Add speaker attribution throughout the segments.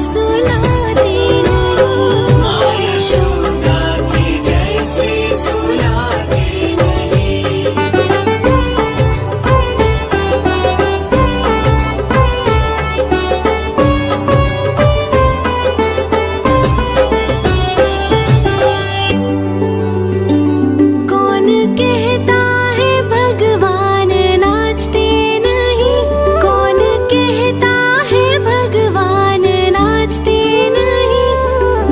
Speaker 1: सुलाते नहीं। माँ यशोदा के जैसे सुलाते नहीं। कौन कहता है भगवान नाचते नहीं? कौन कहता है भगवान नाचते नहीं?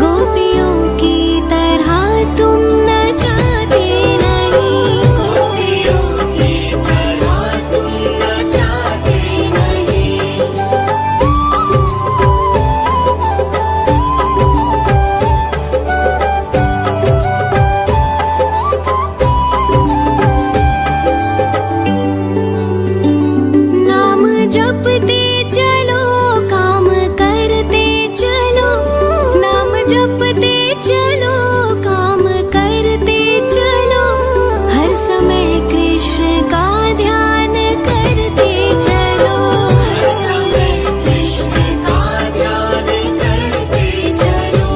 Speaker 1: गोपियों की तरह तुम नचाते नहीं। गोपियों की तरह तुम नचाते नहीं। नाम जपते चलो, काम करते चलो। नाम जपते चलो, काम करते चलो। हर समय कृष्ण का ध्यान करते चलो। हर समय कृष्ण का ध्यान करते चलो।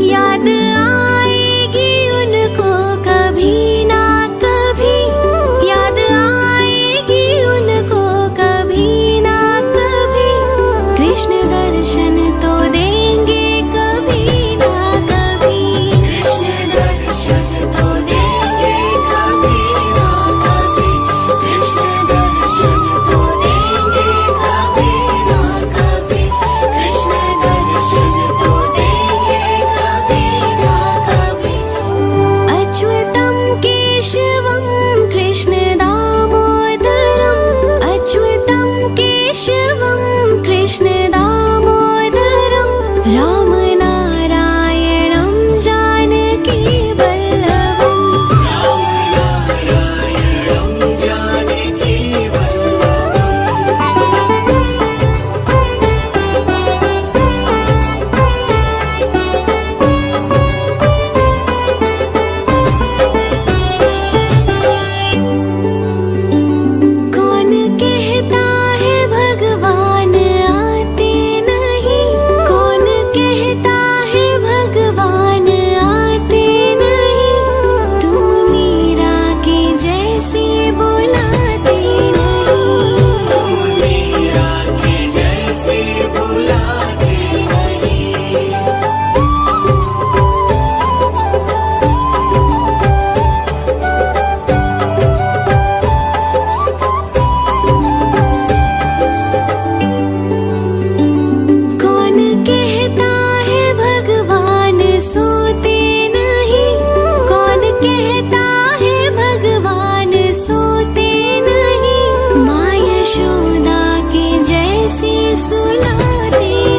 Speaker 1: याद आएगी उनको कभी ना कभी। याद आएगी उनको कभी ना कभी। कृष्ण दर्शन तो देंगे कभी ना कभी। कृष्ण दर्शन तो देंगे कभी ना कभी। कृष्ण दर्शन तो देंगे कभी ना कभी। कृष्ण दर्शन तो देंगे कभी ना कभी। अच्युतं केशवं कृष्ण दामोदरम्। अच्युतं केशवं कृष्ण दामोदरम्। राम नारायणं जानकी वल्लभम्। राम नारायणं जानकी वल्लभम्। कौन कहता है भगवान आते नहीं? कौन कहता है भगवान आते नहीं? तुम मीरा के जैसे बुलाते नहीं। तुम मीरा के जैसे बुलाते नहीं। कौन कहता है भगवान सोते नहीं? कौन कहता है भगवान सोते नहीं? माँ यशोदा के जैसे सुलाते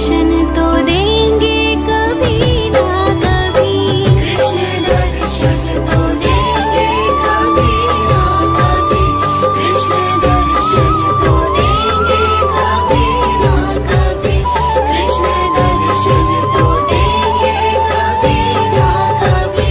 Speaker 1: दर्शन तो देंगे कभी ना कभी। कृष्ण दर्शन तो देंगे कभी ना कभी। कृष्ण दर्शन तो देंगे कभी ना कभी। कृष्ण दर्शन तो देंगे कभी ना कभी।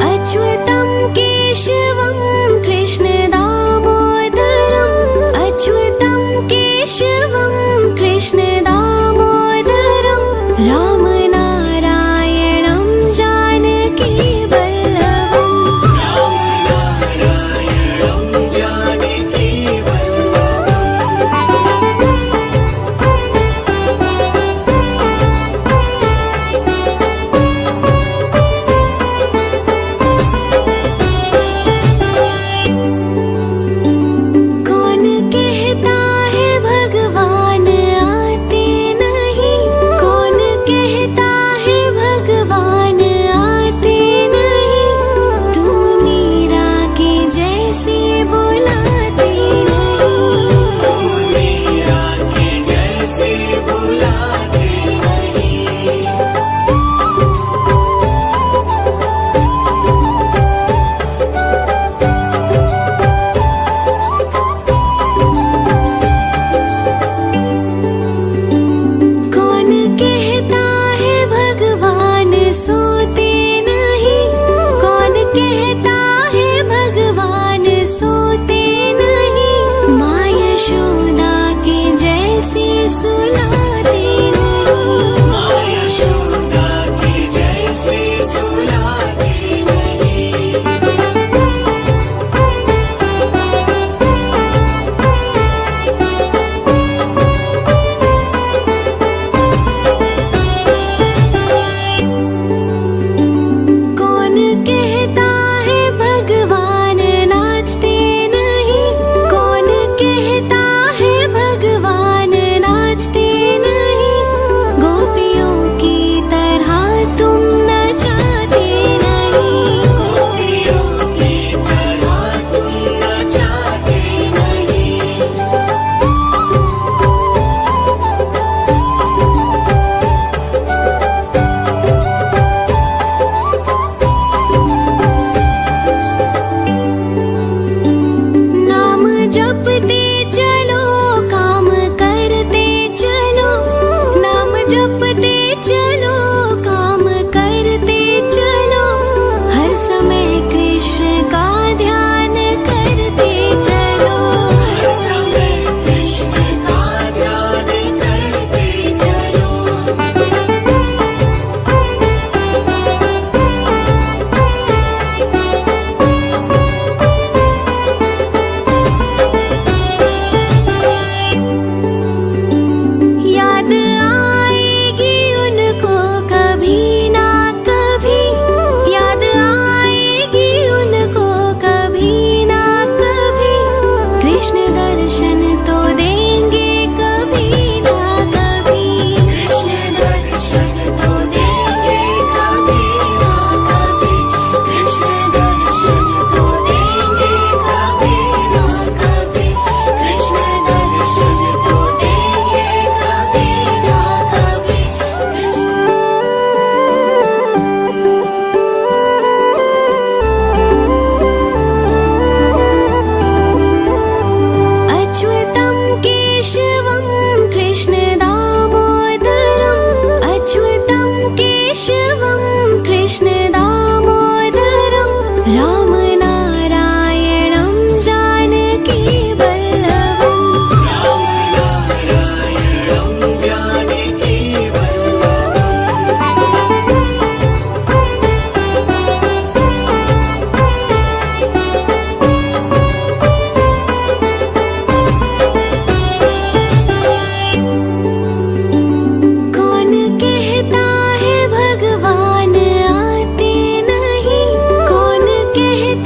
Speaker 1: अच्युतं केशवं कृष्ण दामोदरम्। अच्युतं केशवं कृष्ण दामोदरम्। राम नारायणं जानकी वल्लभम्। राम नारायणं जानकी कौन कहता है भगवान आते नहीं। कौन कहता है भगवान आते नहीं। तुम मीरा के जैसे बुलाते नहीं। तुम मीरा के जैसे बुलाते नहीं। कौन कहता है भगवान सोते नहीं। कौन कहता है भगवान सोते नहीं। माँ यशोदा के जैसे सुलाते नहीं। माँ यशोदा के जैसे सुलाते नहीं। कौन कहता है भगवान नाचते नहीं। कौन कहता है भगवान नाचते नहीं। गोपियों की तरह तुम नचाते नहीं। गोपियों की तरह तुम नचाते नहीं। नाम जपते चलो काम करते चलो। नाम जपते चलो काम करते चलो। हर समय कृष्ण का ध्यान करते चलो। हर समय कृष्ण का ध्यान करते चलो। याद आएगी उनको कभी ना कभी। याद आएगी उनको कभी ना कभी। कृष्ण दर्शन तो देंगे कभी ना कभी। कृष्ण दर्शन तो देंगे कभी ना कभी। कृष्ण दर्शन तो देंगे कभी ना कभी। कृष्ण दर्शन तो देंगे कभी ना कभी। अच्युतं केशवं कृष्ण दामोदरम्। अच्युतं केशवं कृष्ण दामोदरम्। राम नारायणं जानकी वल्लभम्। राम नारायणं जानकी कौन कहता है भगवान आते नहीं। कौन कहता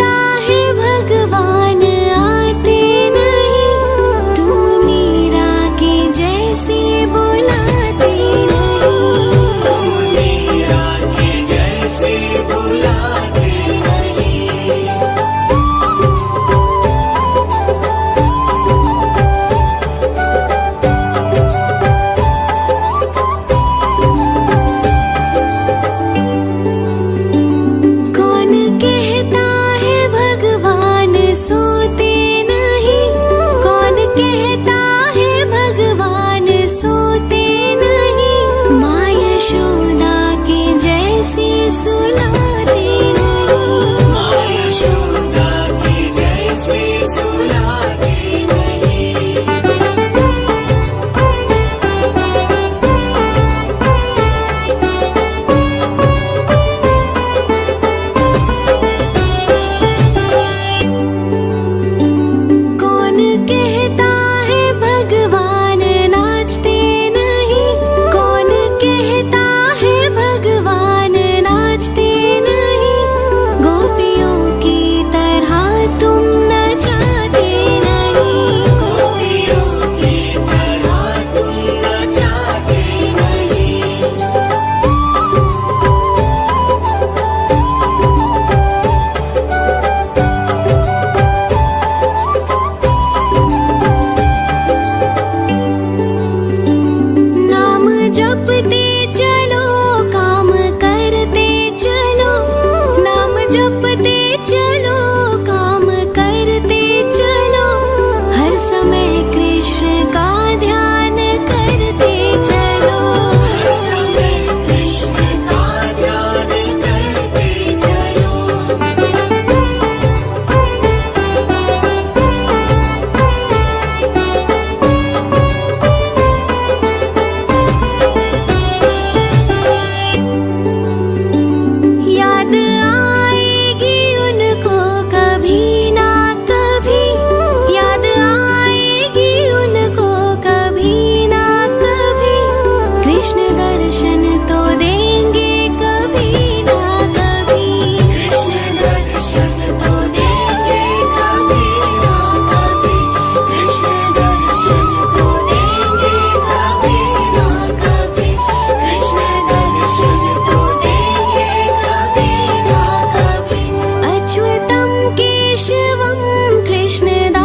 Speaker 1: केशवं कृष्णदामोदरम्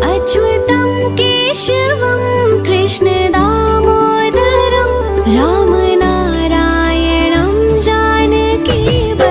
Speaker 1: अच्युतं केशवं कृष्णदामोदरं रामनारायणं जानकीवल्लभम्।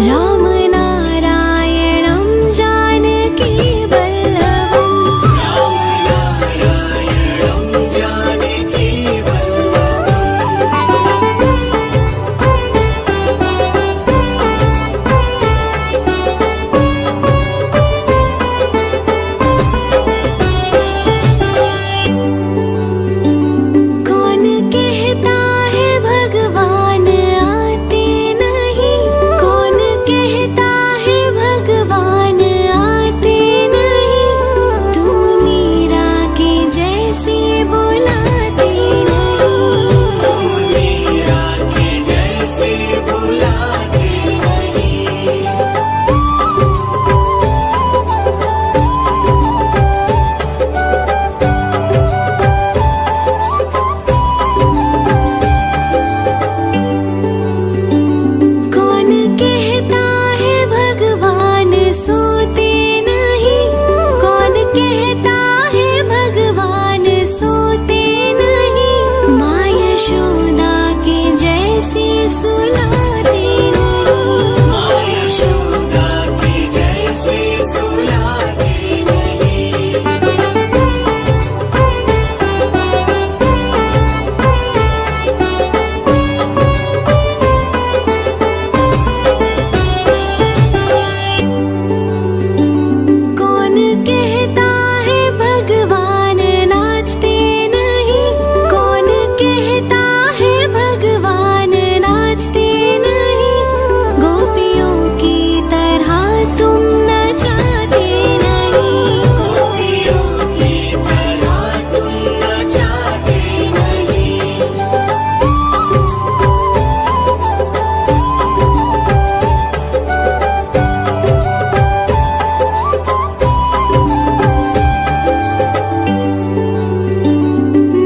Speaker 1: राम नारायणं जानकी वल्लभम् कौन कहता है भगवान आते नहीं, कौन कहता है भगवान आते नहीं, तुम मीरा के जैसे बुलाते नहीं, तुम मीरा के जैसे बुलाते नहीं। कौन कहता है भगवान सोते नहीं, कौन कहता है भगवान सोते नहीं, माँ यशोदा के जैसे सुलाते नहीं, माँ यशोदा के जैसे सुलाते नहीं। कौन कहता है भगवान नाचते नहीं, कौन कहता है भगवान नाचते नहीं, गोपियों की तरह तुम नचाते नहीं, गोपियों की तरह तुम नचाते नहीं।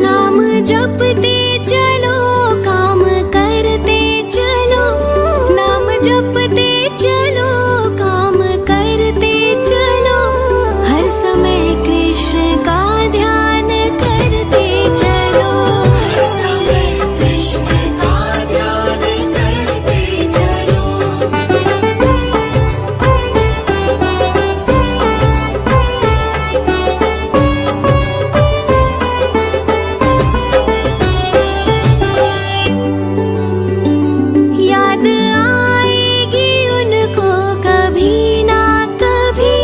Speaker 1: नाम जपते चलो काम करते चलो, नाम जपते चलो काम करते चलो, हर समय कृष्ण का ध्यान करते चलो, हर समय कृष्ण का ध्यान करते चलो। याद आएगी उनको कभी ना कभी,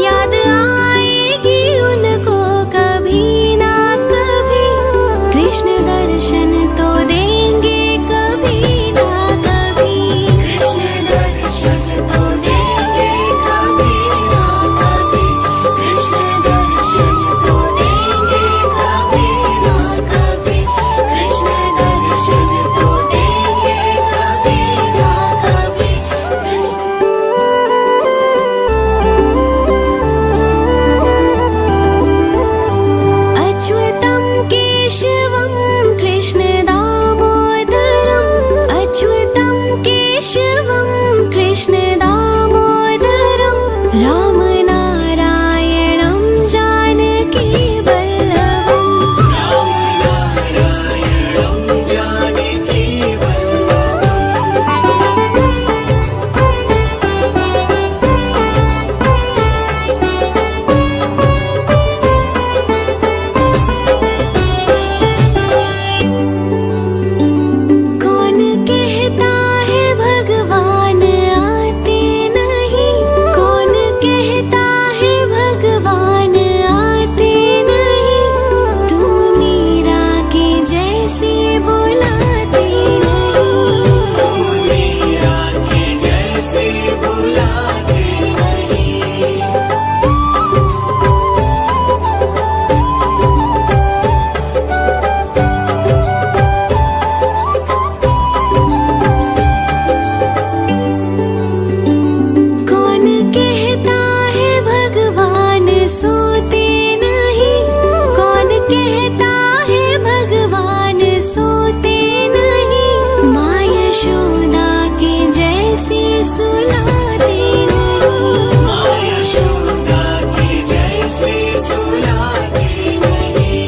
Speaker 1: याद आएगी उनको कभी ना कभी, कृष्ण दर्शन तो देंगे कभी ना कभी, कृष्ण दर्शन तो देंगे कभी ना कभी, कृष्ण दर्शन तो देंगे कभी ना कभी, कृष्ण दर्शन तो देंगे कभी ना कभी। अच्युतं केशवं कृष्ण दामोदरम्, अच्युतं केशवं कृष्ण दामोदरम्, राम नारायणं जानकी वल्लभम्, राम नारायणं जानकी कौन कहता है भगवान आते नहीं, कौन कहता है भगवान आते नहीं, तुम मीरा के जैसे बुलाते नहीं, तुम मीरा के जैसे बुलाते नहीं। कौन कहता है भगवान सोते नहीं, कौन कहता है भगवान सोते नहीं, माँ यशोदा के जैसे सुलाते नहीं, माँ यशोदा के जैसे सुलाते नहीं।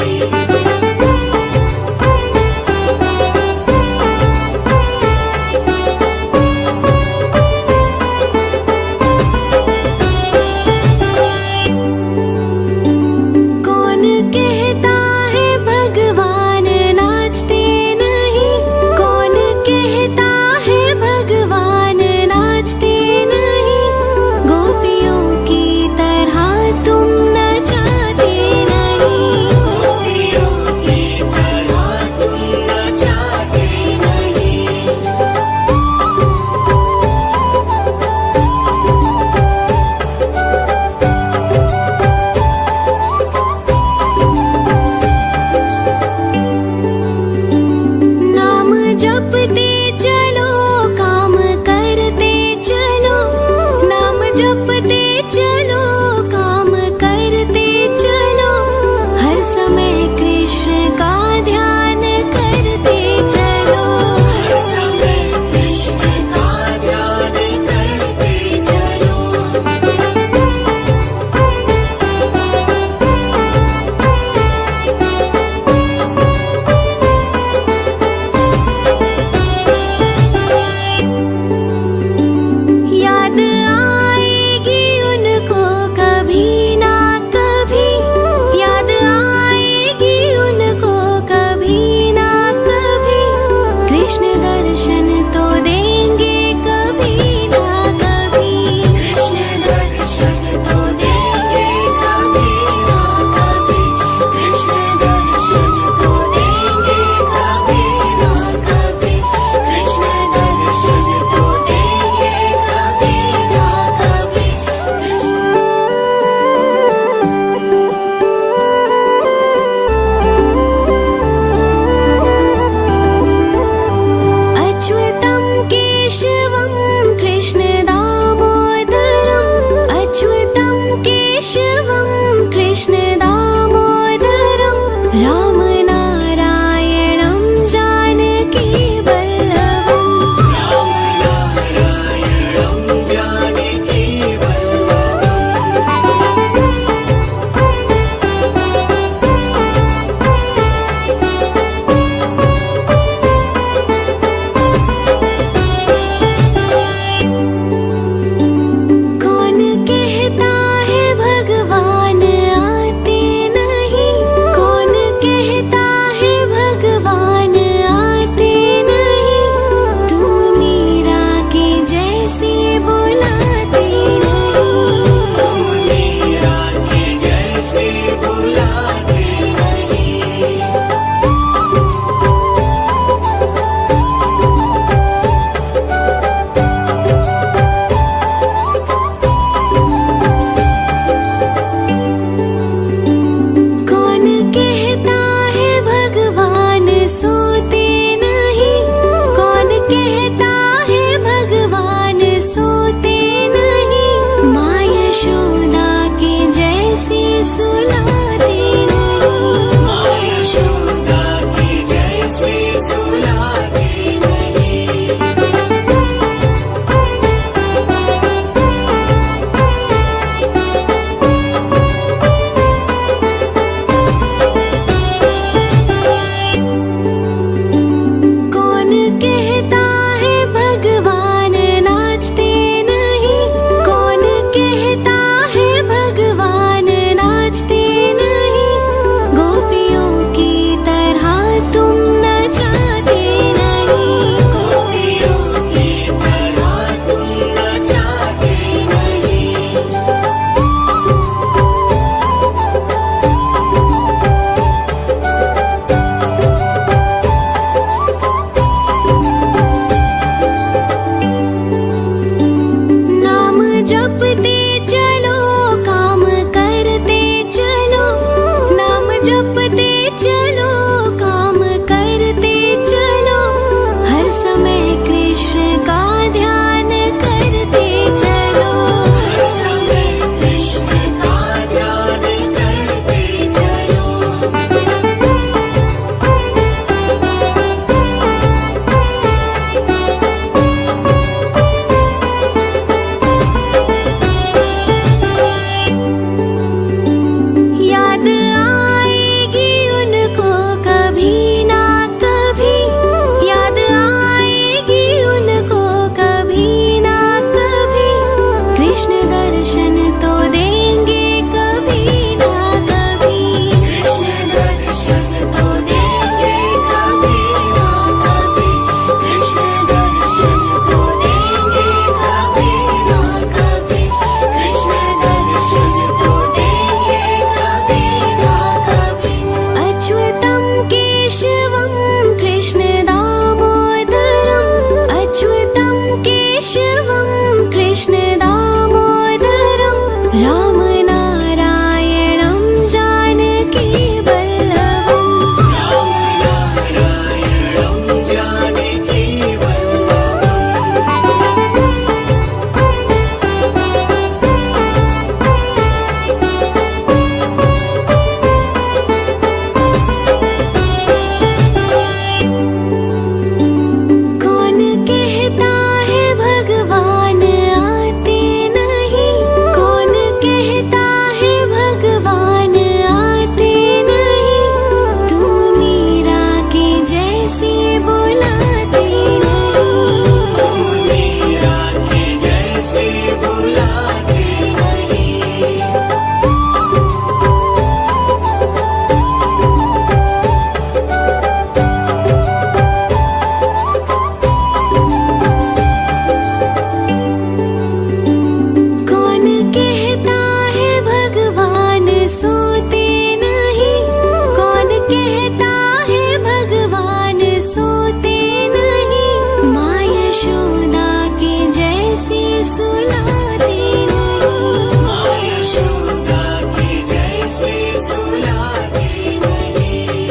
Speaker 1: सुलाते नहीं।
Speaker 2: माँ यशोदा के जैसे सुलाते नहीं।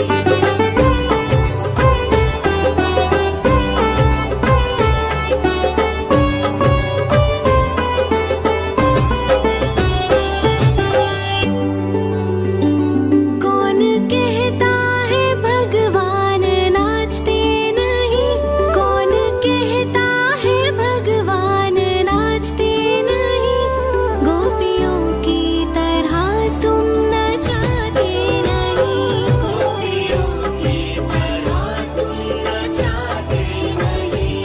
Speaker 1: कौन कहता है भगवान नाचते नहीं। कौन कहता है भगवान नाचते नहीं। गोपियों की तरह तुम नचाते नहीं।
Speaker 2: गोपियों की तरह तुम नचाते नहीं।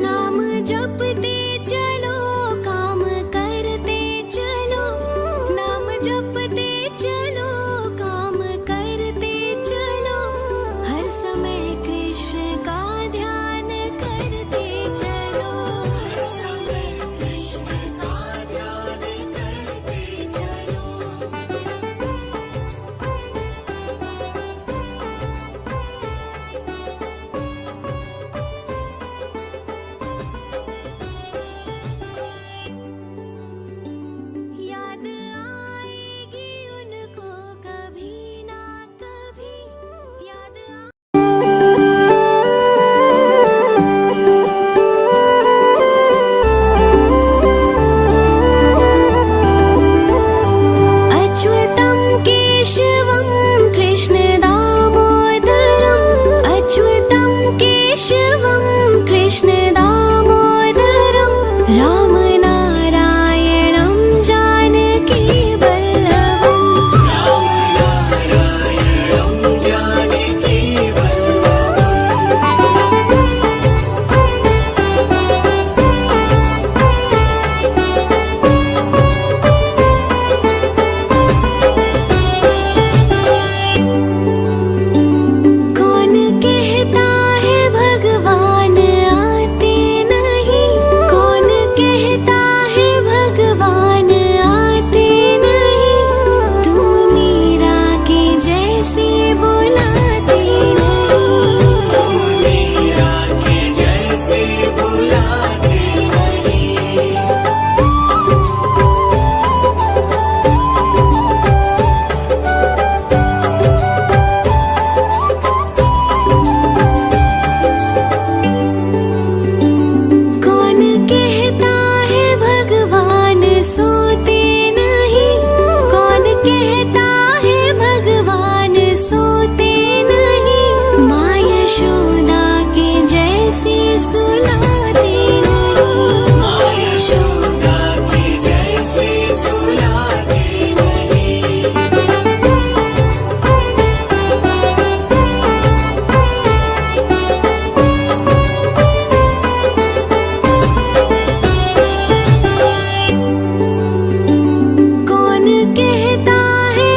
Speaker 1: नाम जपते चलो काम करते चलो। नाम जपते चलो काम करते चलो। हर समय कृष्ण का ध्यान करते चलो।
Speaker 2: हर समय कृष्ण का ध्यान करते चलो।
Speaker 1: याद आएगी उनको कभी ना कभी। याद अच्युतं केशवं कृष्ण दामोदरम्। अच्युतं केशवं कृष्ण दामोदरम्। राम नारायणं जानकी वल्लभम्।
Speaker 2: राम नारायणं जानकी
Speaker 1: कौन कहता है भगवान आते नहीं। कौन कहता है भगवान आते नहीं। तुम मीरा के जैसे बुलाते नहीं।
Speaker 2: मीरा के जैसे बुलाते नहीं।
Speaker 1: कौन कहता है भगवान सोते नहीं। कौन कहता है भगवान सोते नहीं। माँ यशोदा के जैसे सुलाते नहीं।
Speaker 2: माँ यशोदा के जैसे सुलाते नहीं।
Speaker 1: कौन कहता है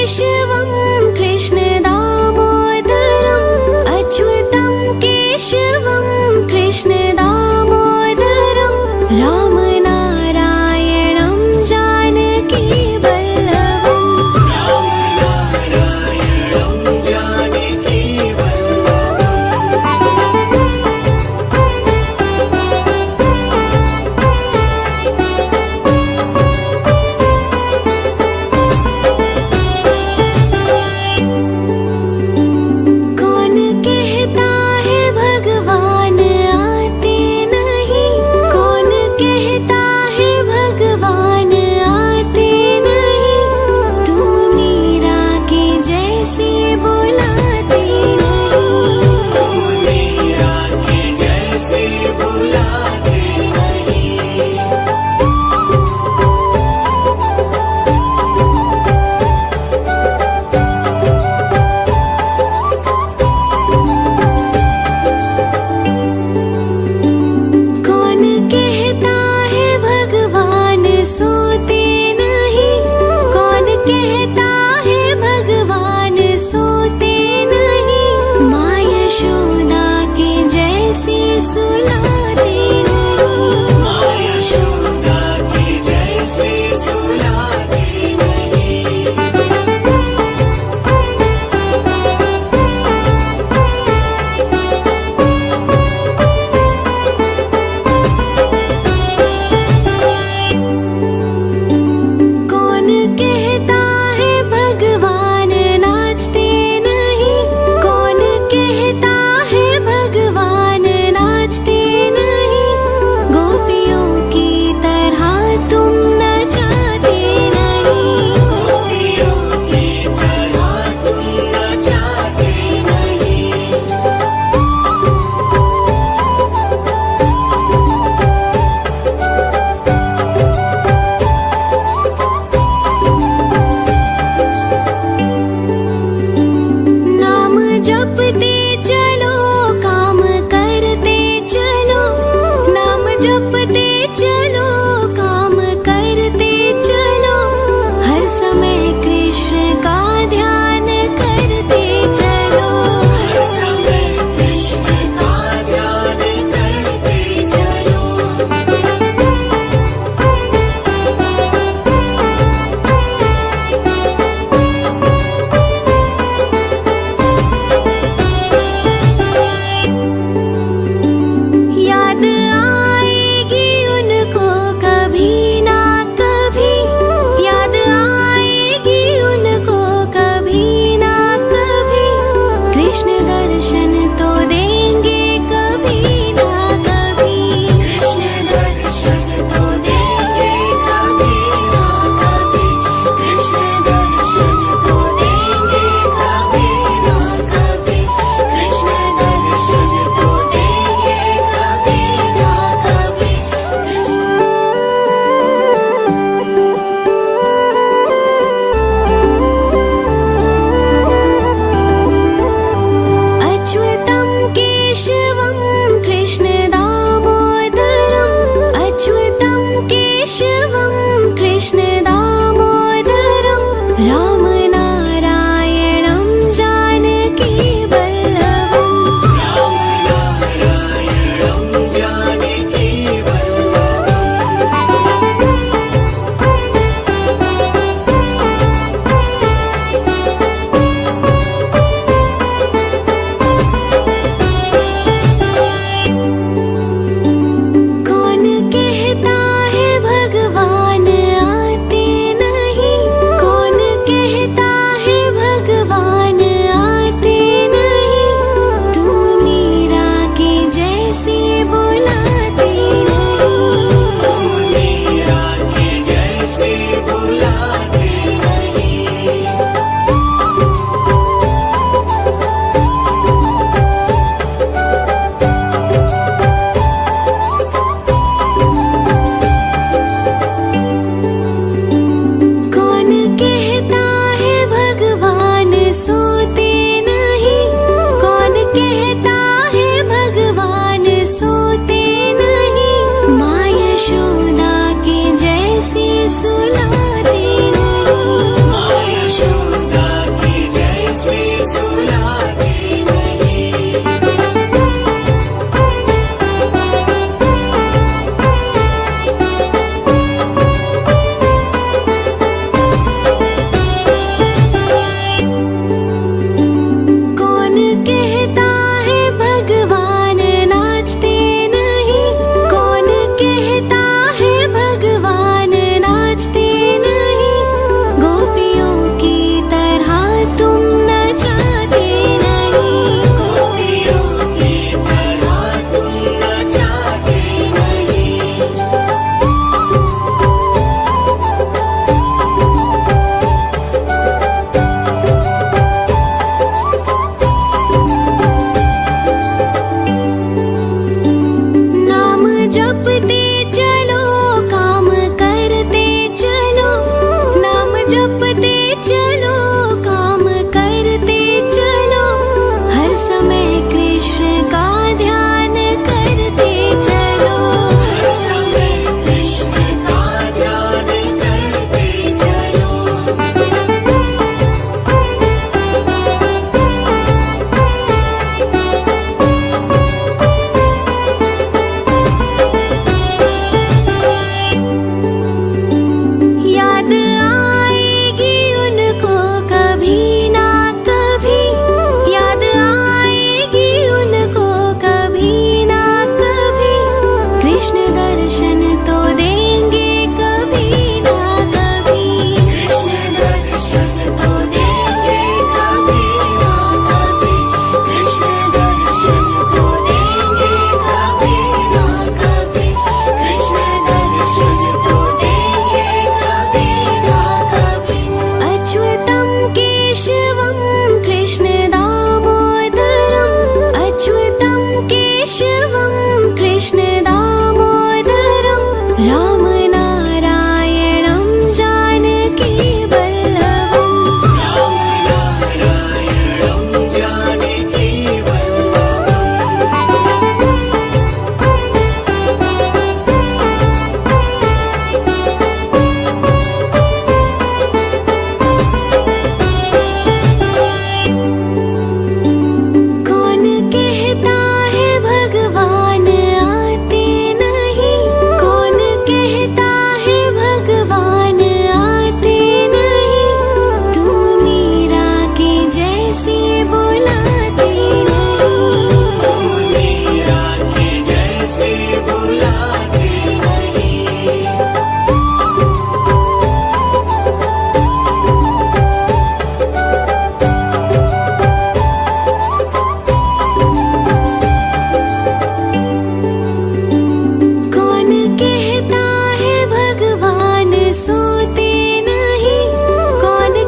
Speaker 1: केशवं कृष्ण दामोदरम् अच्युतं केशवं कृष्ण दामोदरं राम नारायणं जानकी वल्लभम्
Speaker 2: नारायणं जानकी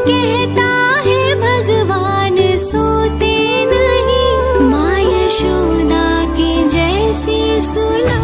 Speaker 1: कहता है भगवान सोते नहीं, माँ यशोदा के जैसी सुला